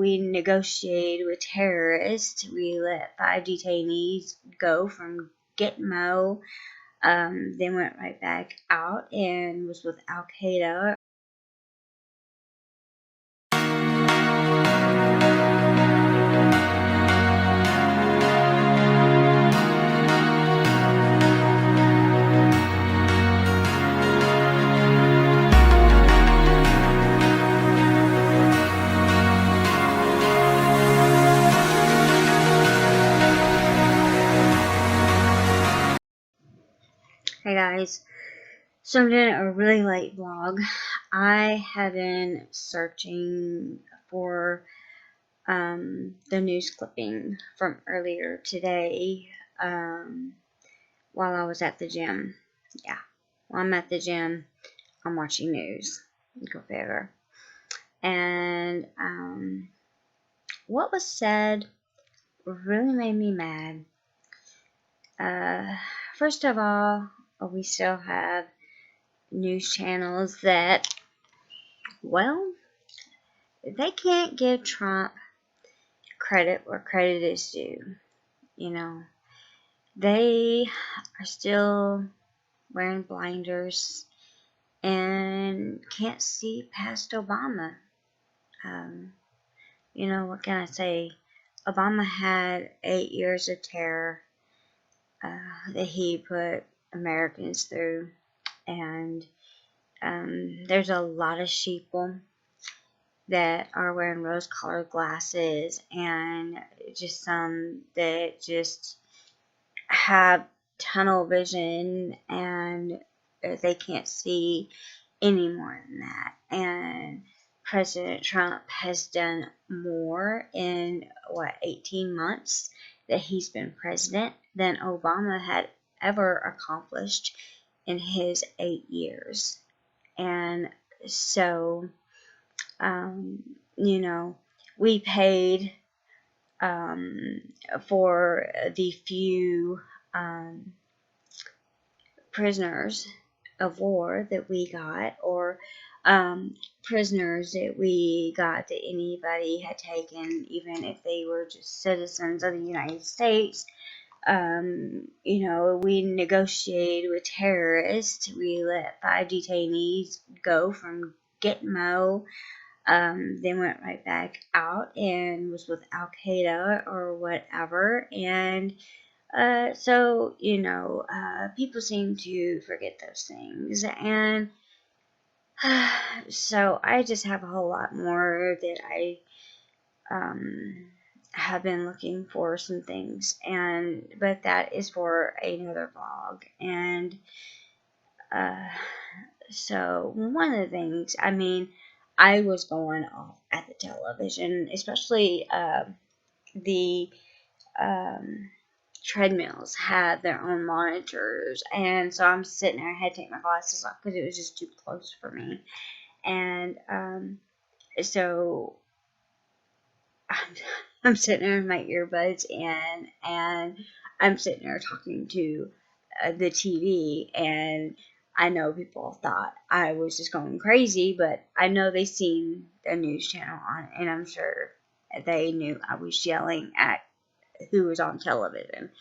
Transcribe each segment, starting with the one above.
we negotiated with terrorists. We let 5 detainees go from Gitmo. Then went right back out and was with Al Qaeda. Hey guys, so I'm doing a really late vlog. I have been searching for the news clipping from earlier today while I was at the gym. Yeah, while I'm at the gym, I'm watching news. Go figure. And what was said really made me mad. First of all, we still have news channels that, well, they can't give Trump credit where credit is due. You know, they are still wearing blinders and can't see past Obama. You know, what can I say? Obama had 8 years of terror that he put Americans through, and there's a lot of sheeple that are wearing rose-colored glasses, and just some that just have tunnel vision, and they can't see any more than that. And President Trump has done more in 18 months that he's been president than Obama had ever accomplished in his 8 years. And so you know, we paid for the few prisoners of war that we got, or prisoners that we got that anybody had taken, even if they were just citizens of the United States. You know, we negotiated with terrorists. We let 5 detainees go from Gitmo. Then went right back out and was with Al Qaeda or whatever. And so, you know, people seem to forget those things. And so I just have a whole lot more that I have been looking for some things. But that is for another vlog. And so one of the things, I mean, I was going off at the television, especially the treadmills had their own monitors, and so I'm sitting there. I had to take my glasses off because it was just too close for me, and so I'm sitting there with my earbuds in, and I'm sitting there talking to the TV, and I know people thought I was just going crazy, but I know they seen the news channel on, and I'm sure they knew I was yelling at who was on television.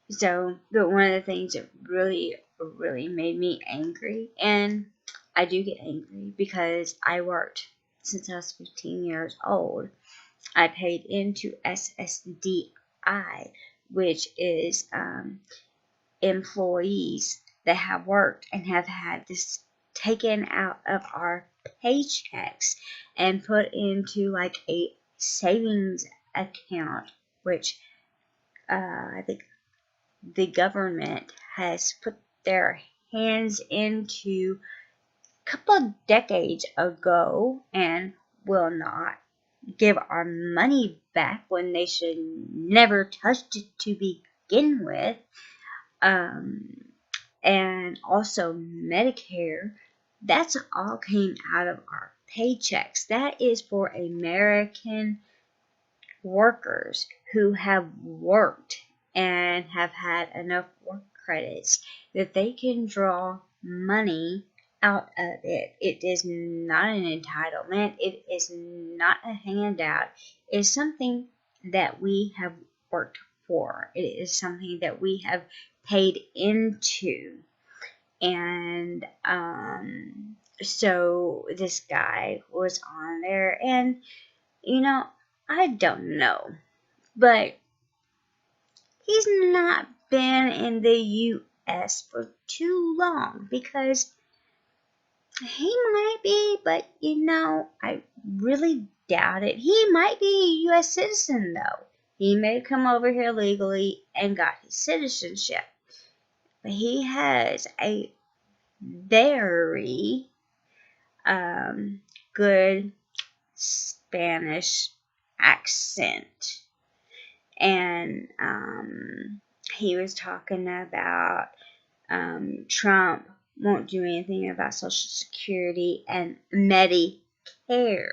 So, but one of the things that really, really made me angry, and I do get angry because I worked since I was 15 years old. I paid into SSDI, which is employees that have worked and have had this taken out of our paychecks and put into like a savings account, which I think the government has put their hands into a couple of decades ago and will not give our money back when they should never touched it to begin with. And also Medicare, that's all came out of our paychecks. That is for American workers who have worked and have had enough work credits that they can draw money out of it. It is not an entitlement. It is not a handout. It is something that we have worked for. It is something that we have paid into. And so this guy was on there, and I don't know, but he's not been in the U.S. for too long, because he might be, but I really doubt it. He might be a U.S. citizen, though. He may have come over here legally and got his citizenship, but he has a very good Spanish accent. And he was talking about Trump won't do anything about Social Security and Medicare.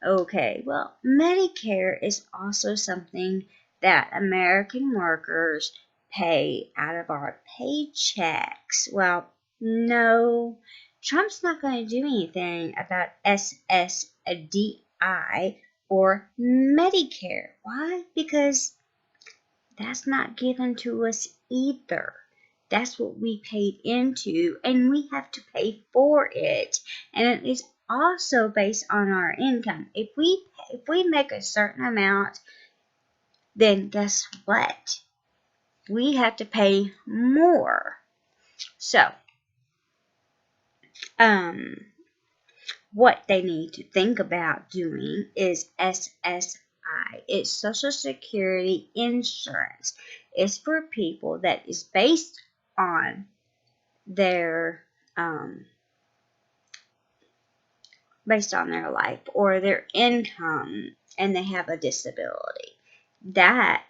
Okay, well, Medicare is also something that American workers pay out of our paychecks. Well, no, Trump's not going to do anything about SSDI or Medicare. Why? Because that's not given to us either. That's what we paid into, and we have to pay for it. And it is also based on our income. If we make a certain amount, then guess what? We have to pay more. So, what they need to think about doing is SSI. It's Social Security Insurance. It's for people that is based on their life or their income, and they have a disability. That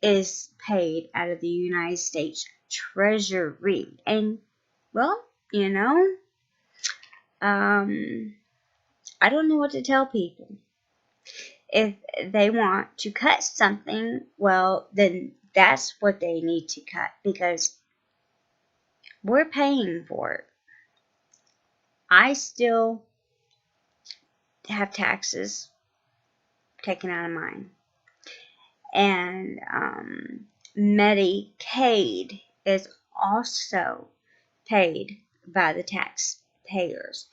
is paid out of the United States Treasury. And, well, I don't know what to tell people. If they want to cut something, well, then that's what they need to cut, because we're paying for it. I still have taxes taken out of mine. And Medicaid is also paid by the taxpayers.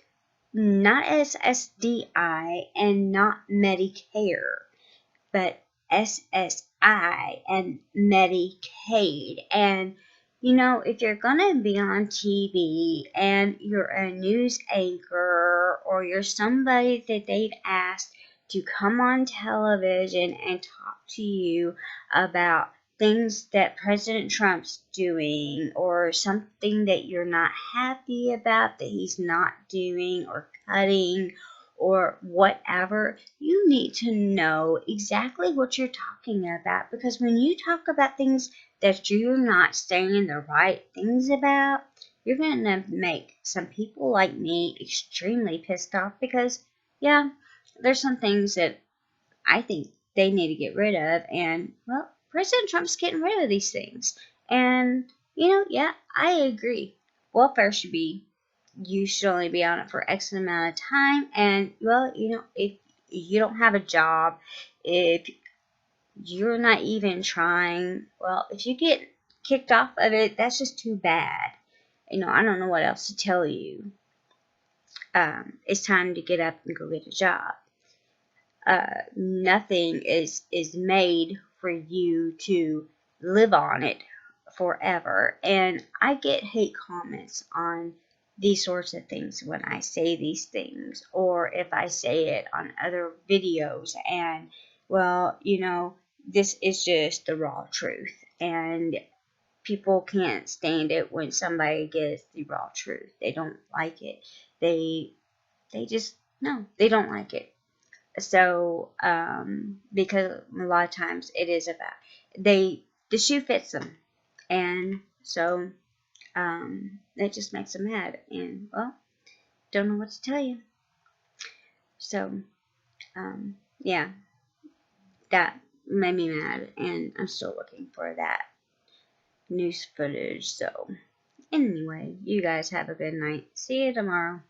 Not SSDI and not Medicare, but SSI and Medicaid. And if you're gonna be on TV and you're a news anchor, or you're somebody that they've asked to come on television and talk to you about things that President Trump's doing, or something that you're not happy about that he's not doing or cutting or whatever, you need to know exactly what you're talking about. Because when you talk about things that you're not saying the right things about, you're going to make some people like me extremely pissed off, because, yeah, there's some things that I think they need to get rid of. And, well, President Trump's getting rid of these things. And, yeah, I agree. Welfare should be, you should only be on it for X amount of time. And, well, if you don't have a job, if you're not even trying, well, if you get kicked off of it, that's just too bad. I don't know what else to tell you. It's time to get up and go get a job. Nothing is made for you to live on it forever. And I get hate comments on these sorts of things when I say these things, or if I say it on other videos. And, well, this is just the raw truth, and people can't stand it when somebody gets the raw truth. They don't like it. They just, no, they don't like it. So, because a lot of times it is about, the shoe fits them. And so, it just makes them mad. And, well, don't know what to tell you. So, yeah, that made me mad. And I'm still looking for that news footage. So, Anyway, you guys have a good night. See you tomorrow.